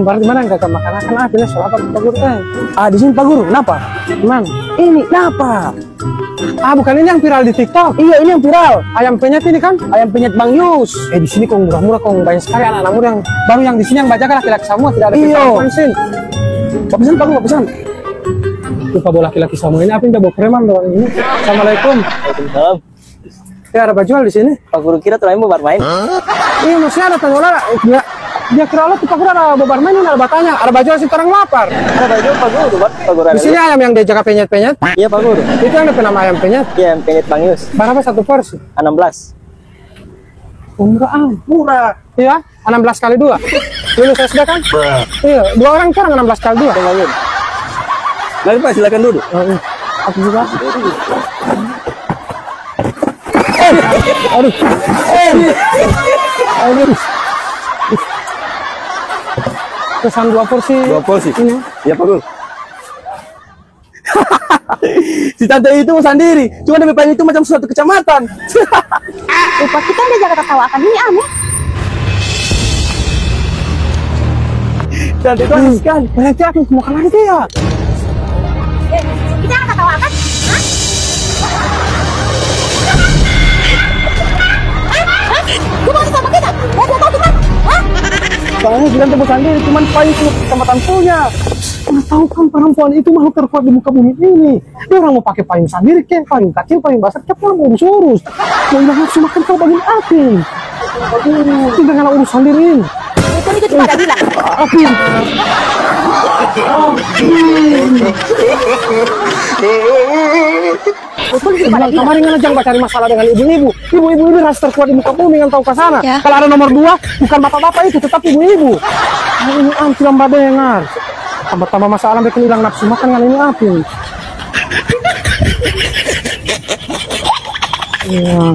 Baru di mana enggak makan apinya soal apa Pak Guru? Di sini Pak Guru. Kenapa? Gimana? Ini kenapa? Bukan ini yang viral di TikTok. Iya, ini yang viral. Ayam penyet ini kan? Ayam penyet Bang Yus. Di sini kok murah-murah, kok banyak sekali anak-anak muda yang baru yang di sini yang baca laki-laki semua, tidak ada pensin. Mau pesan Pak Guru, mau pesan. Lupa bawa laki-laki semua ini, apa yang bawa preman doang ini? Assalamualaikum. Waalaikumsalam. Ya, ada baju di sini. Pak Guru kira terakhir mau bermain? Iya, masih ada tanya lah. Dia kira lo tuh Pak Guru ada babar main ini, ada batanya, ada baju sih orang lapar. Ada baju Pak Guru, Pak Guru. Di sini ayam yang dia jaga penyet-penyet. Iya Pak Guru. Itu yang nama ayam penyet. Iya, ayam penyet Bang Yus. Berapa satu porsi? 16. Murah. Iya, 16 kali 2. Lulus SD kan? Iya, 2 orang sekarang 16 kali 2. Mari Pak, silakan duduk. Aku juga. Aduh. Pesan 2 porsi. 2 porsi. Ini. Iya Pak Guru. Si tante itu sendiri, cuma demi itu macam suatu kecamatan. Lupa kita udah jaga ketawakan ini aneh. Tante itu aneh sekali. Berarti aku mau kalah itu ya. Kita ketawakan? Gue mau sama kita? Dia tahu kita? Soalnya bilang temu sendiri, cuma paling kecamatan punya. Nggak tahu kan perempuan itu makhluk terkuat di muka bumi ini. Dia orang mau pakai payung sendiri, kayak payung kecil, payung besar, kayak orang mau urus. Mau bilang nafsu makan kau bagian api. Tinggal dengan urus sendiri. Itu cuma ada bilang. Api. Kemarin kan jangan cari masalah dengan ibu-ibu. Ibu-ibu ini ras terkuat di muka bumi yang tahu ke sana. Ya. Kalau ada nomor 2, bukan bapak-bapak itu, tetap ibu-ibu. Ini anti lomba dengar. Tambah masalah mereka hilang nafsu makan kan ini api. Iya.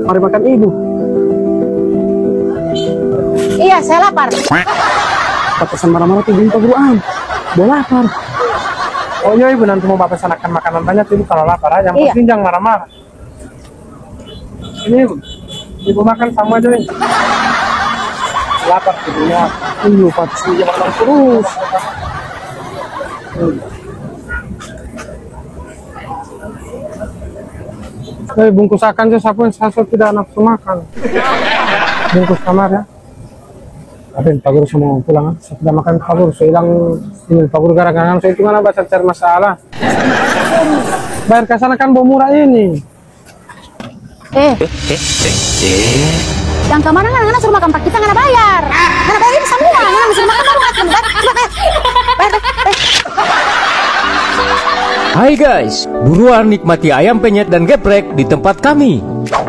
Mari makan ibu. Iya, saya lapar. Pesan marah-marah tuh Pak Guru. Dia lapar. Oh iya ibu, nanti mau bapak pesankan makanan banyak ibu kalau lapar aja. Yang penting jangan marah-marah. Ini ibu makan sama aja nih. Lapar ibunya. Pasti dia makan terus. Bungkus akan aja saya tidak nafsu makan. Bungkus kamar ya. Tapi Pak Guru semua pulang, saya tidak makan Pak Guru, saya hilang ini Pak Guru gara-gara saya itu mana baca cari masalah. Bayar ke sana kan bawa murah ini. Yang kemana nggak suruh makan Pak, kita nggak bayar. Nggak bayar ini semua, nggak suruh makan baru makan. Hai guys, buruan nikmati ayam penyet dan geprek di tempat kami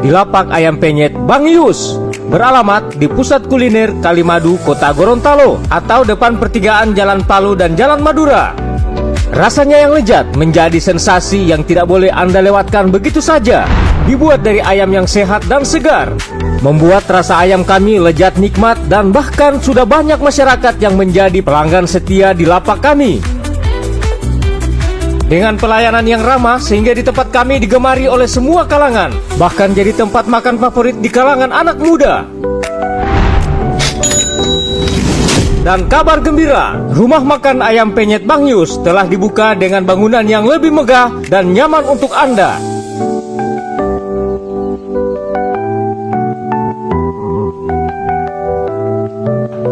di Lapak Ayam Penyet Bang Yus. Beralamat di Pusat Kuliner Kalimadu, Kota Gorontalo, atau depan pertigaan Jalan Palu dan Jalan Madura. Rasanya yang lezat menjadi sensasi yang tidak boleh Anda lewatkan begitu saja. Dibuat dari ayam yang sehat dan segar, membuat rasa ayam kami lezat nikmat dan bahkan sudah banyak masyarakat yang menjadi pelanggan setia di lapak kami. Dengan pelayanan yang ramah sehingga di tempat kami digemari oleh semua kalangan, bahkan jadi tempat makan favorit di kalangan anak muda. Dan kabar gembira, rumah makan ayam penyet Bang Yus telah dibuka dengan bangunan yang lebih megah dan nyaman untuk Anda.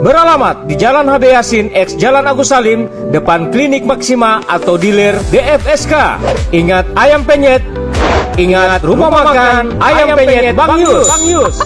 Beralamat di Jalan HB Yasin X Jalan Agus Salim, depan Klinik Maksima atau dealer DFSK. Ingat ayam penyet, ingat rumah makan ayam penyet Bang Yus.